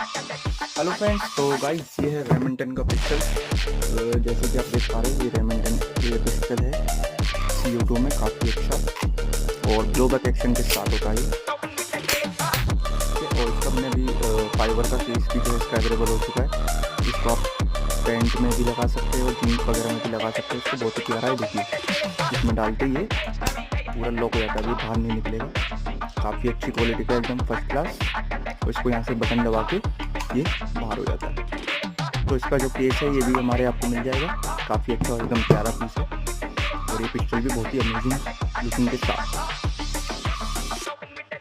Hello friends, तो guys ये है रेमिंगटन का पिस्टल। जैसे कि आप देख पा रहे हैं, ये रेमिंगटन ये पिस्टल है CO2 में काफ़ी अच्छा और ब्लोबैक एक्शन के साथ होता है ये। और इसका में भी फाइबर का केस भी जो है इसका अवेलेबल हो चुका है। इसको आप पेंट में भी लगा सकते हैं और जीन्स वगैरह में भी लगा सकते हैं। इसको बहुत ही प्यारा है, देखिए इसमें डालते ही ये पूरा लॉक हो जाता है, ये बाहर नहीं निकलेगा। काफ़ी अच्छी क्वालिटी का, एकदम फर्स्ट क्लास। तो इसको यहाँ से बटन दबा के ये बाहर हो जाता है। तो इसका जो केस है ये भी हमारे आपको मिल जाएगा। काफ़ी अच्छा और एकदम प्यारा पीस है और ये पिस्टल भी बहुत ही अमेजिंग लुकिंग के साथ।